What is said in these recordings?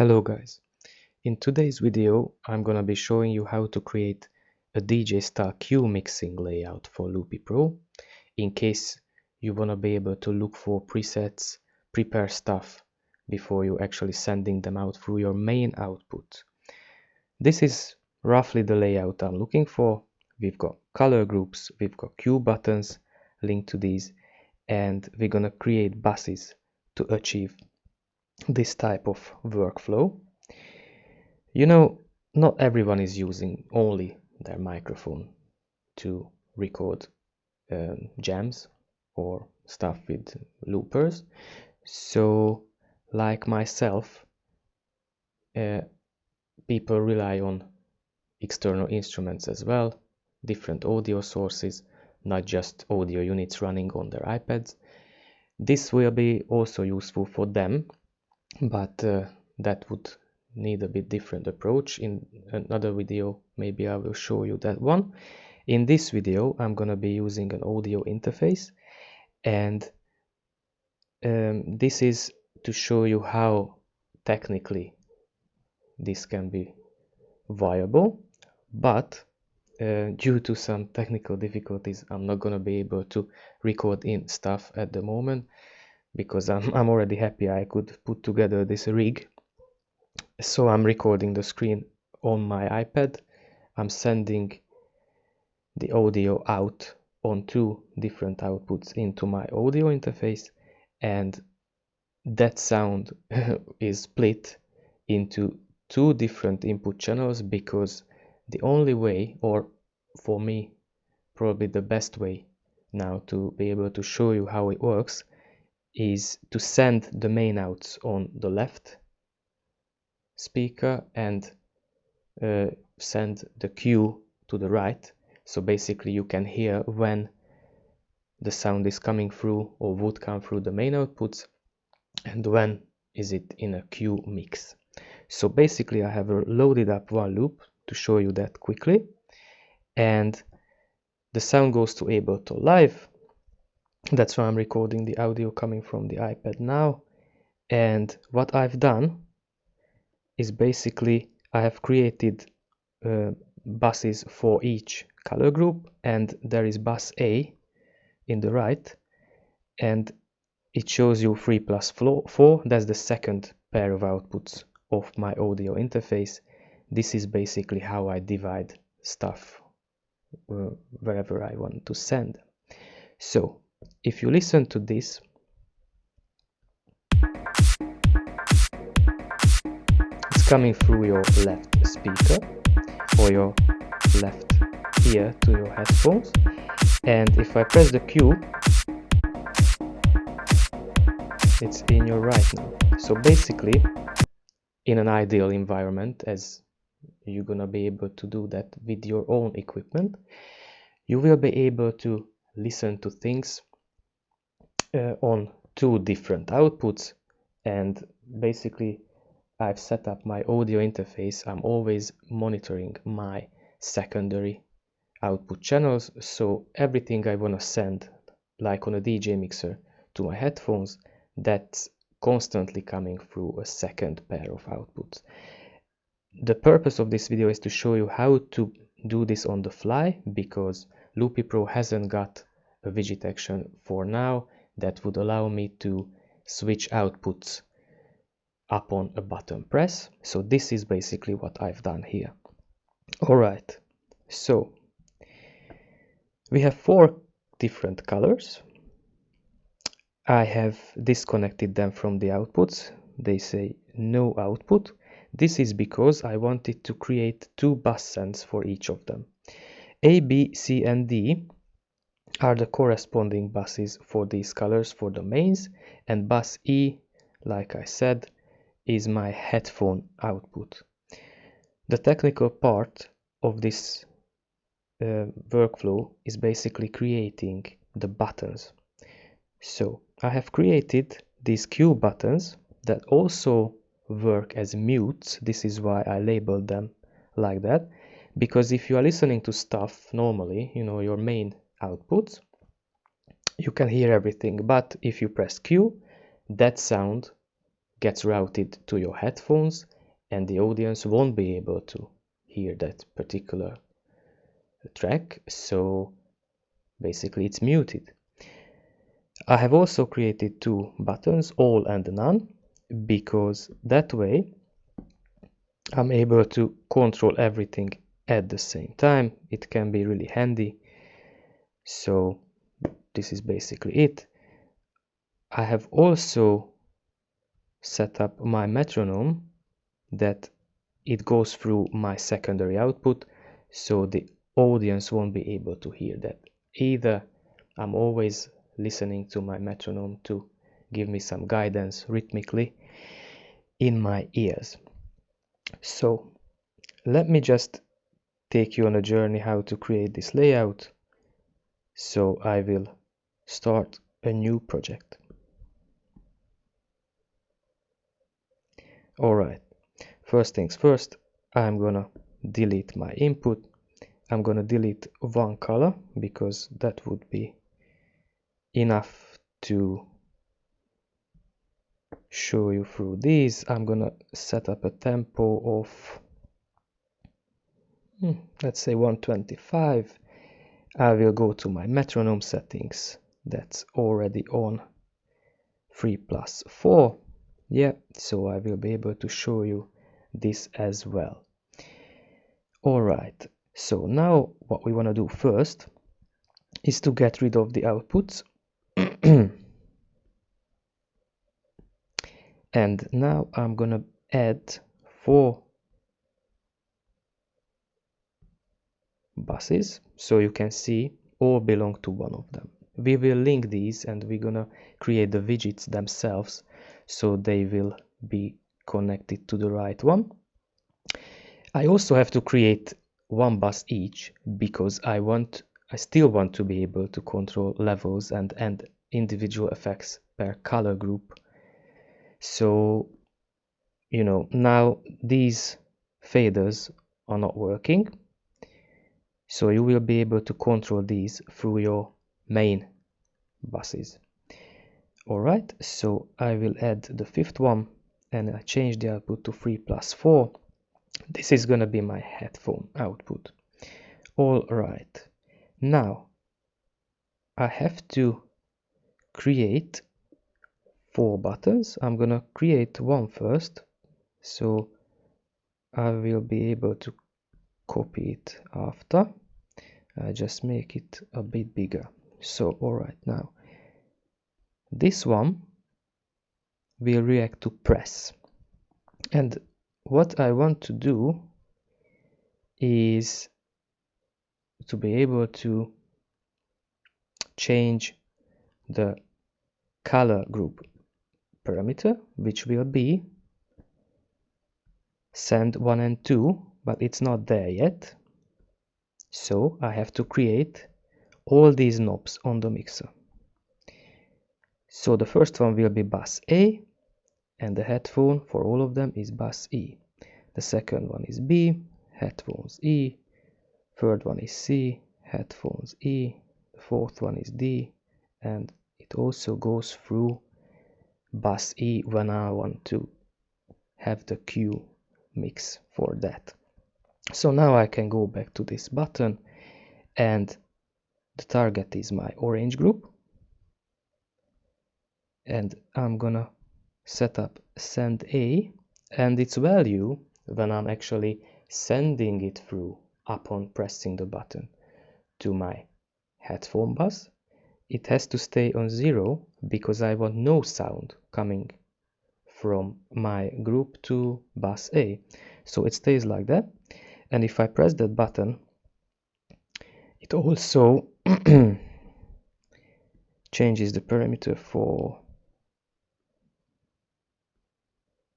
Hello guys, in today's video I'm gonna be showing you how to create a DJ style cue mixing layout for Loopy Pro in case you wanna be able to look for presets, prepare stuff before you actually sending them out through your main output. This is roughly the layout I'm looking for. We've got color groups, we've got cue buttons linked to these, and we're gonna create buses to achieve this type of workflow. You know, not everyone is using only their microphone to record jams or stuff with loopers. So, like myself, people rely on external instruments as well, different audio sources, not just audio units running on their iPads. This will be also useful for them, but that would need a bit different approach. In another video maybe I will show you that one. In this video I'm gonna be using an audio interface, and this is to show you how technically this can be viable, but due to some technical difficulties I'm not gonna be able to record in stuff at the moment, because I'm already happy I could put together this rig. So I'm recording the screen on my iPad, I'm sending the audio out on two different outputs into my audio interface, and that sound is split into two different input channels, because the only way, or for me probably the best way now to be able to show you how it works, is to send the main outs on the left speaker and send the cue to the right. So basically you can hear when the sound is coming through or would come through the main outputs and when is it in a cue mix. So basically I have loaded up one loop to show you that quickly, and the sound goes to Ableton Live. That's why I'm recording the audio coming from the iPad now. And what I've done is basically I have created buses for each color group, and there is bus A in the right, and it shows you 3 plus 4. That's the second pair of outputs of my audio interface. This is basically how I divide stuff wherever I want to send. So if you listen to this, it's coming through your left speaker or your left ear to your headphones, and if I press the cue, it's in your right now. So basically, in an ideal environment, as you're gonna be able to do that with your own equipment, you will be able to listen to things on two different outputs. And basically I've set up my audio interface. I'm always monitoring my secondary output channels, so everything I want to send, like on a DJ mixer, to my headphones, that's constantly coming through a second pair of outputs. The purpose of this video is to show you how to do this on the fly, because Loopy Pro hasn't got a widget action for now that would allow me to switch outputs upon a button press. So this is basically what I've done here. Alright, so we have 4 different colors. I have disconnected them from the outputs. They say no output. This is because I wanted to create 2 bus sends for each of them. A, B, C and D are the corresponding buses for these colors for the mains, and bus E, like I said, is my headphone output. The technical part of this workflow is basically creating the buttons. So I have created these cue buttons that also work as mutes. This is why I labeled them like that, because if you are listening to stuff normally, you know, your main outputs, you can hear everything, but if you press cue, that sound gets routed to your headphones, and the audience won't be able to hear that particular track, so basically it's muted. I have also created two buttons, all and none, because that way I'm able to control everything at the same time. It can be really handy. So this is basically it. I have also set up my metronome that it goes through my secondary output, so the audience won't be able to hear that either. I'm always listening to my metronome to give me some guidance rhythmically in my ears. So let me just take you on a journey how to create this layout. So I will start a new project. Alright, first things first, I'm gonna delete my input. I'm gonna delete one color because that would be enough to show you through these. I'm gonna set up a tempo of let's say 125. I will go to my metronome settings. That's already on 3+4. Yeah, so I will be able to show you this as well. Alright, so now what we want to do first is to get rid of the outputs. And now I'm gonna add 4 buses, so you can see all belong to one of them. We will link these and we're gonna create the widgets themselves so they will be connected to the right one. I also have to create one bus each because I still want to be able to control levels and individual effects per color group. So, you know, now these faders are not working, so you will be able to control these through your main buses. Alright, so I will add the 5th one and I change the output to 3+4. This is gonna be my headphone output. Alright, now I have to create 4 buttons. I'm gonna create one first, so I will be able to copy it after. I just make it a bit bigger. So alright, now this one will react to press, and what I want to do is to be able to change the color group parameter, which will be send 1 and 2, but it's not there yet. So I have to create all these knobs on the mixer. So the first one will be bus A, and the headphone for all of them is bus E. The second one is B, headphones E. Third one is C, headphones E. The fourth one is D, and it also goes through bus E when I want to have the Q mix for that. So now I can go back to this button, and the target is my orange group, and I'm gonna set up send A, and its value when I'm actually sending it through upon pressing the button to my headphone bus, it has to stay on 0 because I want no sound coming from my group to bus A. So it stays like that, and if I press that button, it also changes the parameter for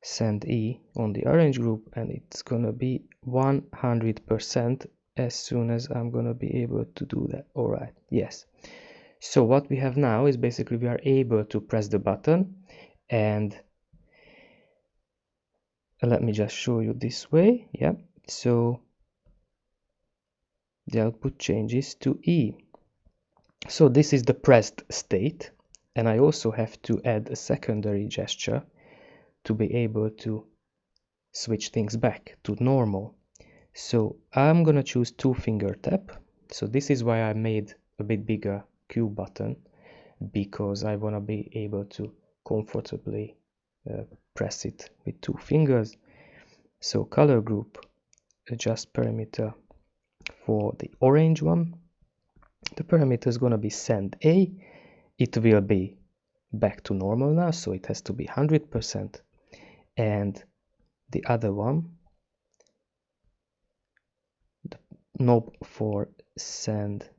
send E on the orange group, and it's gonna be 100% as soon as I'm gonna be able to do that. Alright, yes. So what we have now is basically we are able to press the button, and let me just show you this way. Yeah, so the output changes to E. So this is the pressed state, and I also have to add a secondary gesture to be able to switch things back to normal. So I'm gonna choose 2-finger tap. So this is why I made a bit bigger Q button, because I want to be able to comfortably press it with 2 fingers. So color group, adjust parameter for the orange one. The parameter is going to be send A. It will be back to normal now, so it has to be 100%. And the other one, the knob for send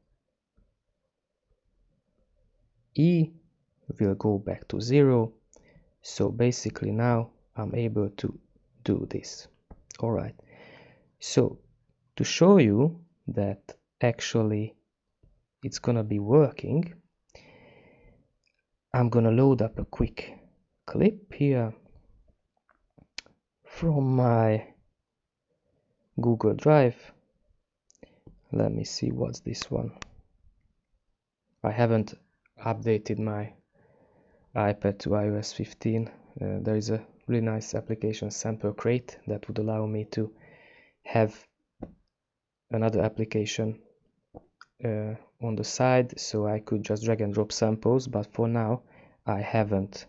E, will go back to 0. So basically now I'm able to do this. Alright, so to show you that actually it's gonna be working, I'm gonna load up a quick clip here from my Google Drive. Let me see, what's this one? I haven't updated my iPad to iOS 15. There is a really nice application, Sample Crate, that would allow me to have another application on the side, so I could just drag and drop samples, but for now I haven't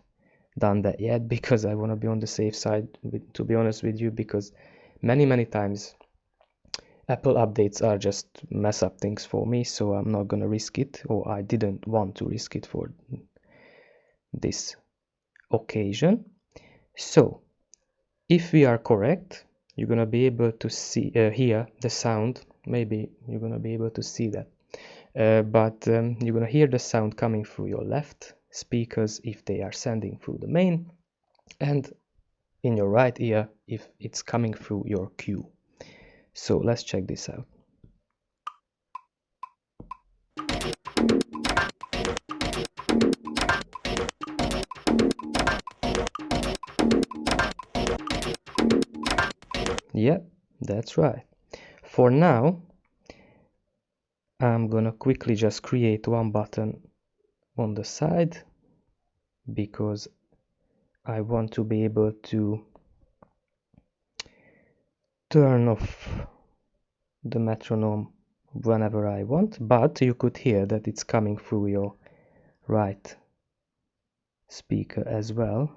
done that yet because I want to be on the safe side, to be honest with you, because many times Apple updates are just mess up things for me, so I'm not gonna risk it, or I didn't want to risk it for this occasion. So if we are correct, you're gonna be able to see hear the sound. Maybe you're gonna be able to see that, but you're gonna hear the sound coming through your left speakers if they are sending through the main, and in your right ear if it's coming through your Q. So let's check this out. Yeah, that's right. For now, I'm gonna quickly just create one button on the side because I want to be able to turn off the metronome whenever I want, but you could hear that it's coming through your right speaker as well,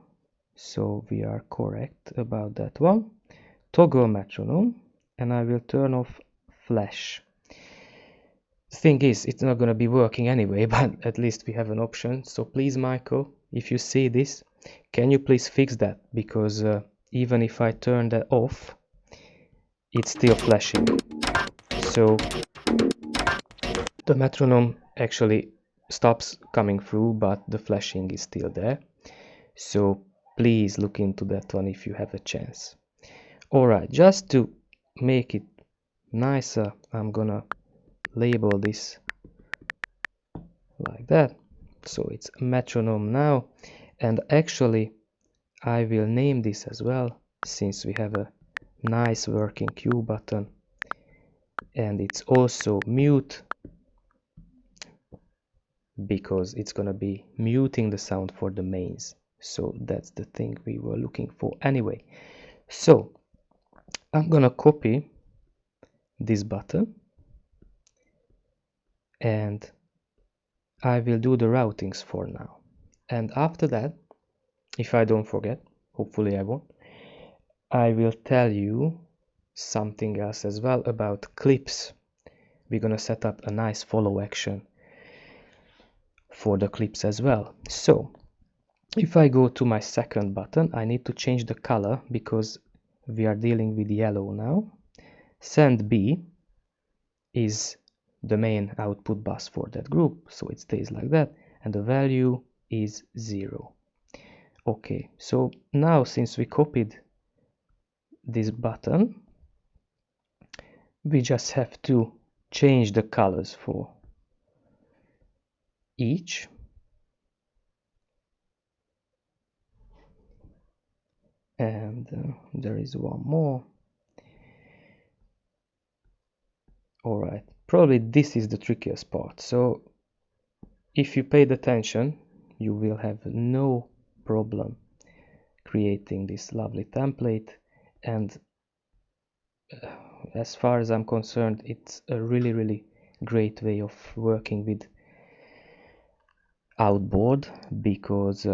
so we are correct about that one. Toggle metronome, and I will turn off flash. The thing is, it's not going to be working anyway, but at least we have an option. So please, Michael, if you see this, can you please fix that, because even if I turn that off, it's still flashing. So the metronome actually stops coming through, but the flashing is still there. So please look into that one if you have a chance. Alright, just to make it nicer, I'm gonna label this like that. So it's metronome now, and actually I will name this as well, since we have a nice working Q button, and it's also mute because it's gonna be muting the sound for the mains. So that's the thing we were looking for anyway. So I'm gonna copy this button and I will do the routings for now, and after that, if I don't forget, hopefully I won't, I will tell you something else as well about clips. We're gonna set up a nice follow action for the clips as well. So if I go to my second button, I need to change the color because we are dealing with yellow now. Send B is the main output bus for that group, so it stays like that, and the value is 0. Okay, so now since we copied this button, we just have to change the colors for each. And there is one more. Alright, probably this is the trickiest part, so if you paid attention, you will have no problem creating this lovely template. And as far as I'm concerned, it's a really great way of working with outboard, because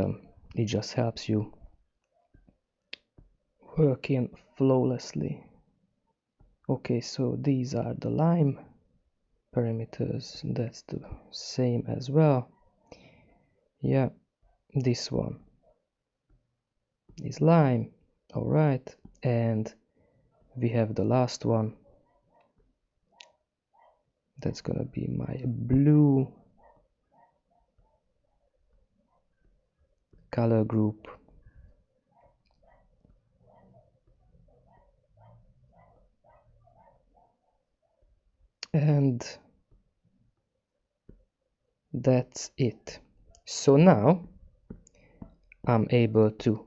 it just helps you working flawlessly. Okay, so these are the line parameters, that's the same as well. Yeah, this one is lime. All right, and we have the last one, that's gonna be my blue color group. And that's it. So now I'm able to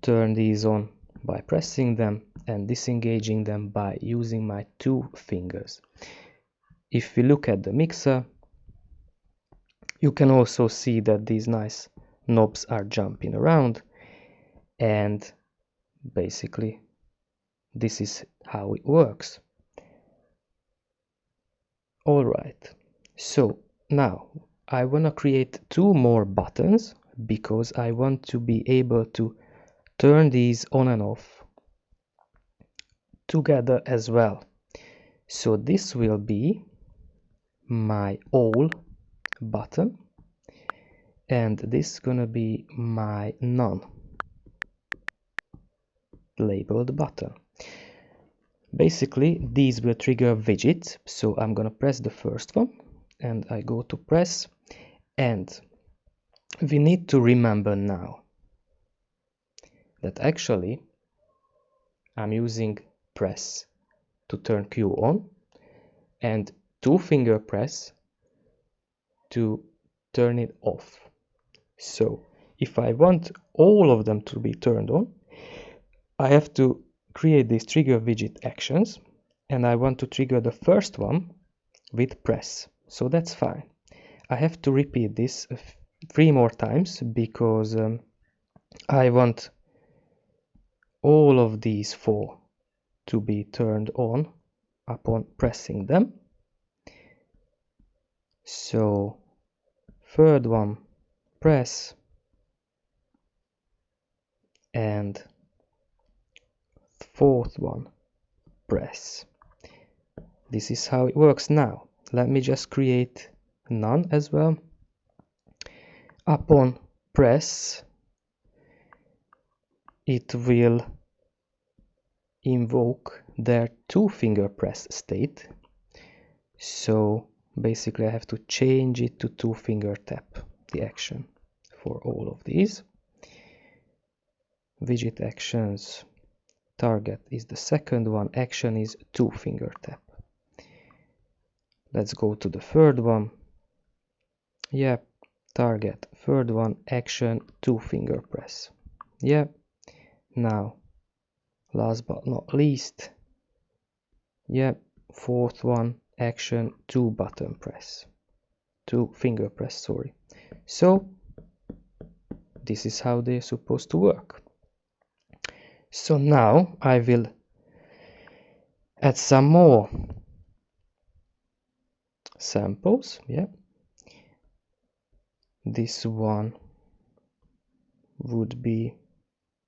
turn these on by pressing them and disengaging them by using my 2 fingers. If we look at the mixer, you can also see that these nice knobs are jumping around, and basically this is how it works. Alright, so now I want to create 2 more buttons, because I want to be able to turn these on and off together as well. So this will be my all button, and this is gonna be my none labeled button. Basically these will trigger widgets, so I'm gonna press the first one and I go to press, and we need to remember now that actually I'm using press to turn Q on and 2-finger press to turn it off. So if I want all of them to be turned on, I have to create these trigger widget actions, and I want to trigger the first one with press, so that's fine. I have to repeat this 3 more times, because I want all of these 4 to be turned on upon pressing them. So third one, press, and fourth one, press. This is how it works now. Let me just create none as well. Upon press, it will invoke their 2-finger press state. So basically I have to change it to 2-finger tap, the action for all of these. Widget actions, target is the second one, action is 2-finger tap. Let's go to the third one. Yeah, target, third one, action, 2-finger press. Yeah, now last but not least, yeah, fourth one, action, 2-button press, 2-finger press, sorry. So this is how they're supposed to work. So now I will add some more samples. Yeah, this one would be,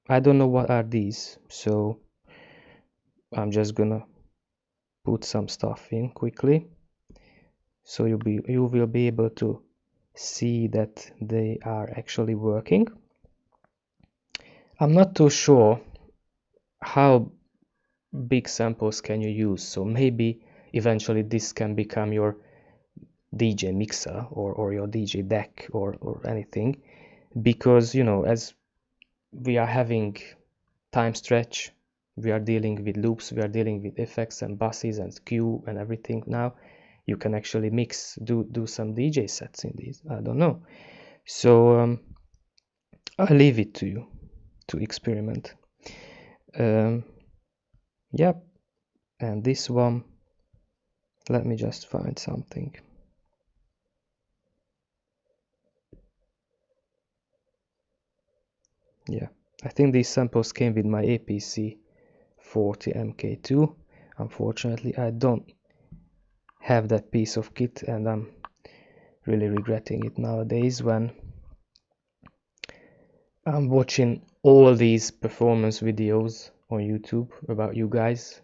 I don't know what are these, so I'm just gonna put some stuff in quickly, so you will be able to see that they are actually working. I'm not too sure how big samples can you use, so maybe eventually this can become your DJ mixer or your DJ deck or anything, because you know, as we are having time stretch, we are dealing with loops, we are dealing with effects and buses and Q and everything. Now you can actually mix, do some DJ sets in these, I don't know. So I leave it to you to experiment. Yep, and this one, let me just find something. Yeah, I think these samples came with my APC 40 MK2. Unfortunately, I don't have that piece of kit, and I'm really regretting it nowadays when I'm watching all these performance videos on YouTube about you guys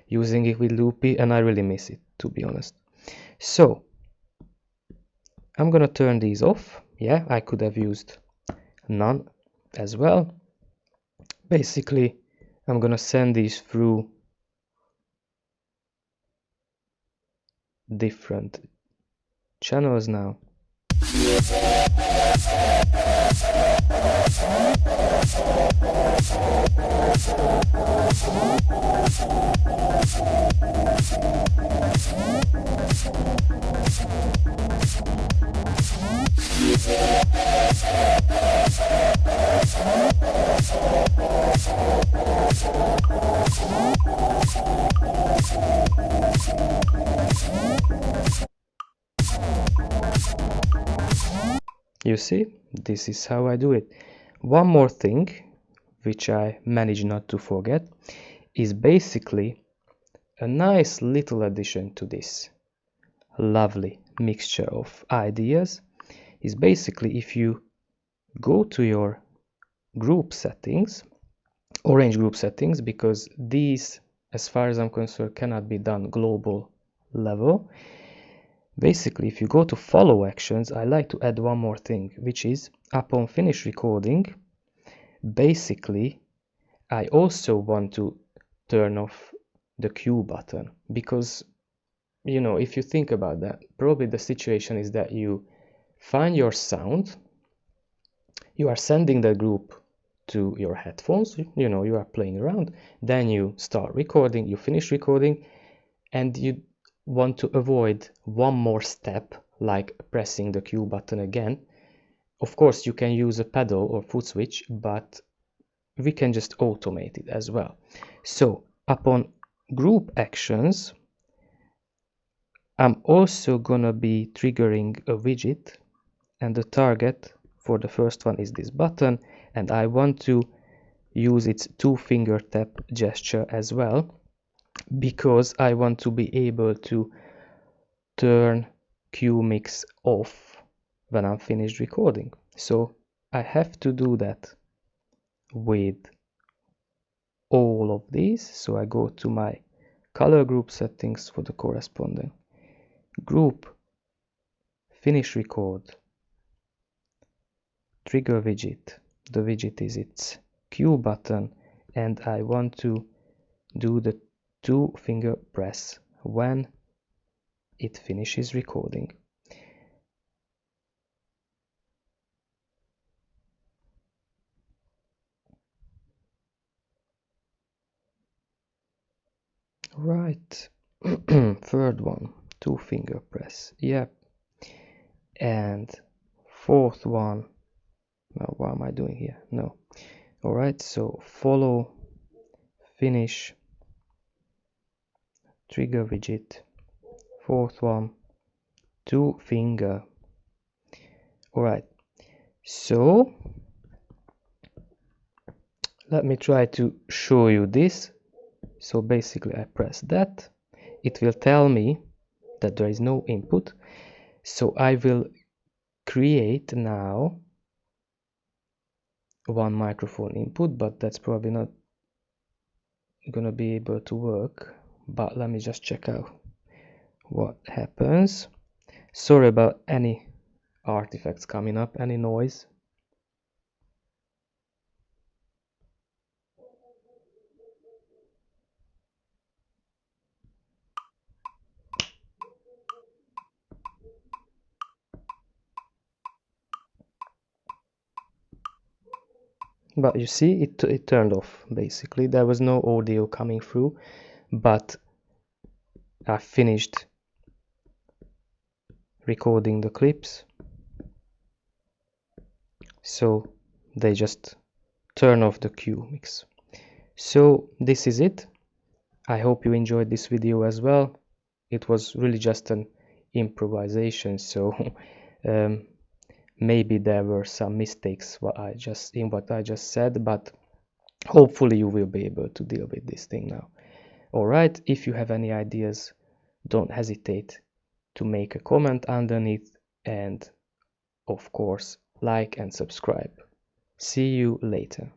using it with Loopy, and I really miss it, to be honest. So I'm gonna turn these off. Yeah, I could have used none as well. Basically, I'm gonna send these through different channels now. You see, this is how I do it. One more thing, which I managed not to forget, is basically a nice little addition to this lovely mixture of ideas. Is basically if you go to your group settings, orange group settings, because these, as far as I'm concerned, cannot be done global level. Basically, if you go to follow actions, I like to add one more thing, which is upon finish recording, basically I also want to turn off the cue button, because you know, if you think about that, probably the situation is that you find your sound, you are sending the group to your headphones, you know, you are playing around, then you start recording, you finish recording, and you want to avoid one more step like pressing the cue button again. Of course, you can use a pedal or foot switch, but we can just automate it as well. So upon group actions, I'm also gonna be triggering a widget, and the target for the first one is this button, and I want to use its 2-finger tap gesture as well, because I want to be able to turn cue mix off when I'm finished recording. So I have to do that with all of these. So I go to my color group settings for the corresponding group, finish record, trigger widget. The widget is its cue button, and I want to do the 2-finger press when it finishes recording. Right. Third one, 2-finger press. Yep. And fourth one, now what am I doing here? No. All right, so follow, finish, trigger widget, fourth one, 2-finger. All right, so let me try to show you this. So basically I press that, it will tell me that there is no input, so I will create now one microphone input, but that's probably not gonna be able to work. But let me just check out what happens. Sorry about any artifacts coming up, any noise. But you see, it turned off. Basically there was no audio coming through, but I finished recording the clips, so they just turn off the cue mix. So this is it. I hope you enjoyed this video as well. It was really just an improvisation, so Maybe there were some mistakes in what I just said, but hopefully you will be able to deal with this thing now. Alright, if you have any ideas, don't hesitate to make a comment underneath, and of course like and subscribe. See you later.